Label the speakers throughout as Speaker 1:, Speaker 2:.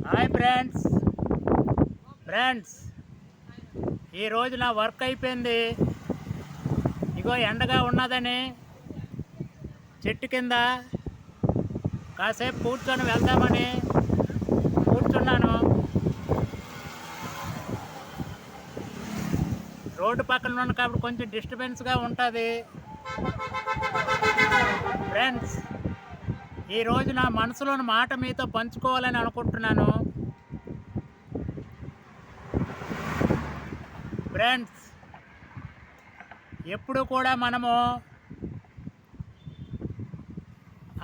Speaker 1: Hi friends. Friends, ఈరోజు నా work అయిపోయింది. ఇగో ఎండగా ఉన్నదని చెట్టు కింద కాసేపు కూర్చొని వెళ్దామని కూర్చున్నాను. రోడ్డు పక్కన ఉన్నాను కాబట్టి కొంచెం డిస్టర్బెన్స్గా ఉంటుంది. ఫ్రెండ్స్, ఈరోజు నా మనసులోని మాట మీతో పంచుకోవాలని అనుకుంటున్నాను. ఫ్రెండ్స్, ఎప్పుడు కూడా మనము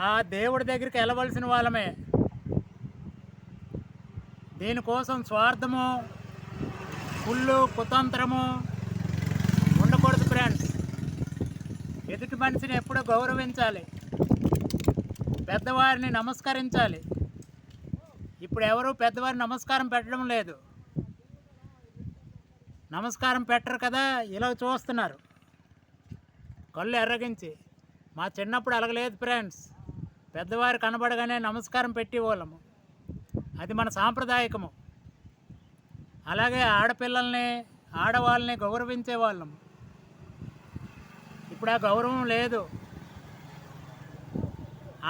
Speaker 1: ఆ దేవుడి దగ్గరికి వెళ్ళవలసిన వాళ్ళమే. దీనికోసం స్వార్థము, కుళ్ళు, కుతంత్రము ఉండకూడదు. ఫ్రెండ్స్, ఎదుటి మనిషిని ఎప్పుడూ గౌరవించాలి, పెద్దవారిని నమస్కరించాలి. ఇప్పుడు ఎవరు పెద్దవారిని నమస్కారం పెట్టడం లేదు. నమస్కారం పెట్టరు కదా, ఇలా చూస్తున్నారు కళ్ళు ఎర్రగించి. మా చిన్నప్పుడు అలగలేదు ఫ్రెండ్స్. పెద్దవారు కనబడగానే నమస్కారం పెట్టేవాళ్ళము. అది మన సాంప్రదాయకము. అలాగే ఆడపిల్లల్ని, ఆడవాళ్ళని గౌరవించే వాళ్ళము. ఇప్పుడు ఆ గౌరవం లేదు.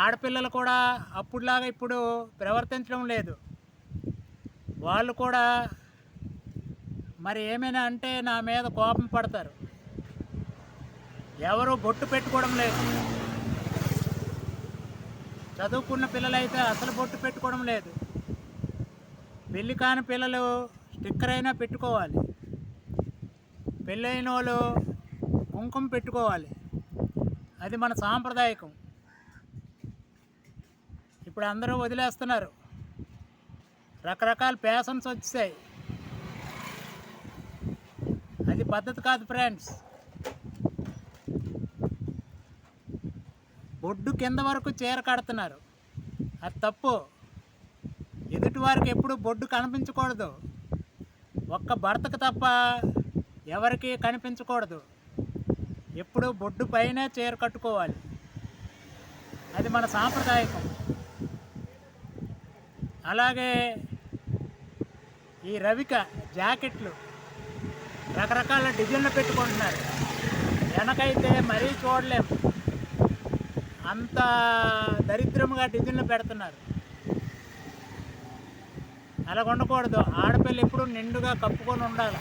Speaker 1: ఆడపిల్లలు కూడా అప్పుడులాగా ఇప్పుడు ప్రవర్తించడం లేదు. వాళ్ళు కూడా మరి ఏమైనా అంటే నా మీద కోపం పడతారు. ఎవరు బొట్టు పెట్టుకోవడం లేదు. చదువుకున్న పిల్లలైతే అసలు బొట్టు పెట్టుకోవడం లేదు. పెళ్ళి కాని పిల్లలు స్టిక్కర్ అయినా పెట్టుకోవాలి. పెళ్ళైన వాళ్ళు కుంకుమ పెట్టుకోవాలి. అది మన సాంప్రదాయకం. ఇప్పుడు అందరూ వదిలేస్తున్నారు. రకరకాల ఫ్యాషన్స్ వచ్చాయి. అది పద్ధతి కాదు ఫ్రెండ్స్. బొడ్డు కింద వరకు చీర కడుతున్నారు. అది తప్పు. ఎదుటి వారికి ఎప్పుడు బొడ్డు కనిపించకూడదు. ఒక్క భర్తకు తప్ప ఎవరికి కనిపించకూడదు. ఎప్పుడు బొడ్డు పైనే చీర కట్టుకోవాలి. అది మన సాంప్రదాయకం. అలాగే ఈ రవిక జాకెట్లు రకరకాల డిజైన్లు పెట్టుకుంటున్నారు. వెనకైతే మరీ చూడలేము, అంత దరిద్రముగా డిజైన్లు పెడుతున్నారు. అలా ఉండకూడదు. ఆడపిల్ల ఎప్పుడు నిండుగా కప్పుకొని ఉండాలి.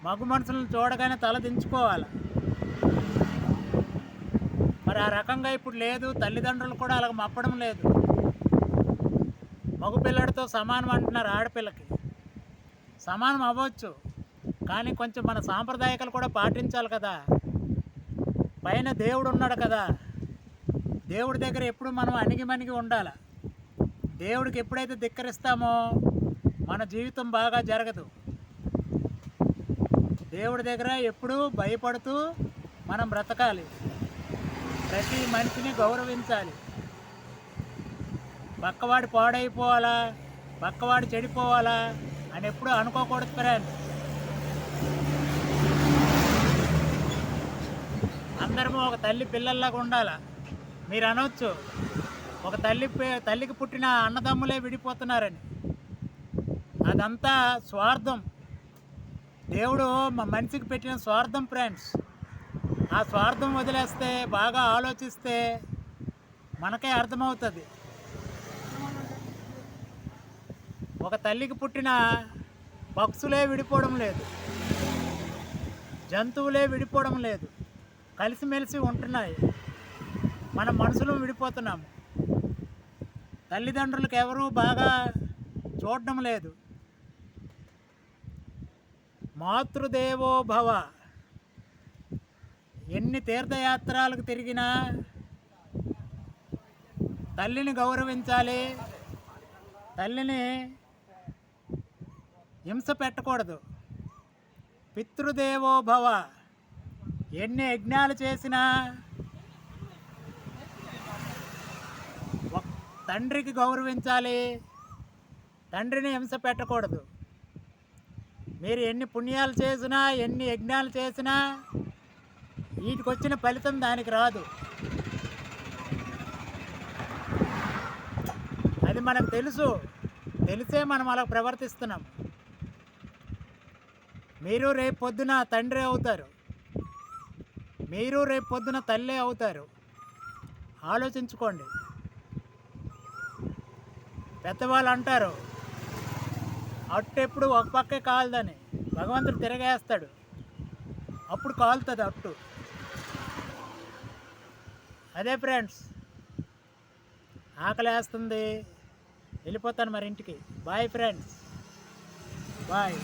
Speaker 1: మగ మనుషులను చూడగానే తల దించుకోవాలి. మరి ఆ రకంగా ఇప్పుడు లేదు. తల్లిదండ్రులు కూడా అలాగ మప్పడం లేదు. మగపిల్లడితో సమానం అంటున్నారు. ఆడపిల్లకి సమానం అవ్వచ్చు, కానీ కొంచెం మన సాంప్రదాయకాలు కూడా పాటించాలి కదా. పైన దేవుడు ఉన్నాడు కదా. దేవుడి దగ్గర ఎప్పుడు మనం అణిగిమణిగి ఉండాలి. దేవుడికి ఎప్పుడైతే ధిక్కరిస్తామో మన జీవితం బాగా జరగదు. దేవుడి దగ్గర ఎప్పుడూ భయపడుతూ మనం బ్రతకాలి. ప్రతి మనిషిని గౌరవించాలి. పక్కవాడు పాడైపోవాలా, పక్కవాడు చెడిపోవాలా అని ఎప్పుడూ అనుకోకూడదు ఫ్రెండ్స్. అందరము ఒక తల్లి పిల్లల్లాగా ఉండాలి. మీరు అనవచ్చు, ఒక తల్లికి పుట్టిన అన్నదమ్ములే విడిపోతున్నారని. అదంతా స్వార్థం. దేవుడు మనిషికి పెట్టిన స్వార్థం ఫ్రెండ్స్. ఆ స్వార్థం వదిలేస్తే, బాగా ఆలోచిస్తే మనకే అర్థమవుతుంది. ఒక తల్లికి పుట్టిన పక్షులే విడిపోవడం లేదు, జంతువులే విడిపోవడం లేదు. కలిసిమెలిసి ఉంటున్నాయి. మన మనుషులు విడిపోతున్నాము. తల్లిదండ్రులకు ఎవరూ బాగా చూడడం లేదు. మాతృదేవో భవ. ఎన్ని తీర్థయాత్రలకు తిరిగినా తల్లిని గౌరవించాలి. తల్లిని హింస పెట్టకూడదు. పితృదేవో భవ. ఎన్ని యజ్ఞాలు చేసినా తండ్రికి గౌరవించాలి. తండ్రిని హింస పెట్టకూడదు. మీరు ఎన్ని పుణ్యాలు చేసినా, ఎన్ని యజ్ఞాలు చేసినా వీటికి వచ్చిన ఫలితం దానికి రాదు. అది మనకు తెలుసు, తెలిసే మనం అలా ప్రవర్తిస్తున్నాం. మీరు రేపు పొద్దున తండ్రి అవుతారు, మీరు రేపు పొద్దున తల్లి అవుతారు. ఆలోచించుకోండి. పెద్దవాళ్ళు అంటారు అట్టు ఎప్పుడు ఒక పక్కే కాలదని, భగవంతుడు తిరగేస్తాడు, అప్పుడు కాలుతుంది అట్టు. అదే ఫ్రెండ్స్, ఆకలేస్తుంది, వెళ్ళిపోతాను మరి ఇంటికి. Bye friends, bye.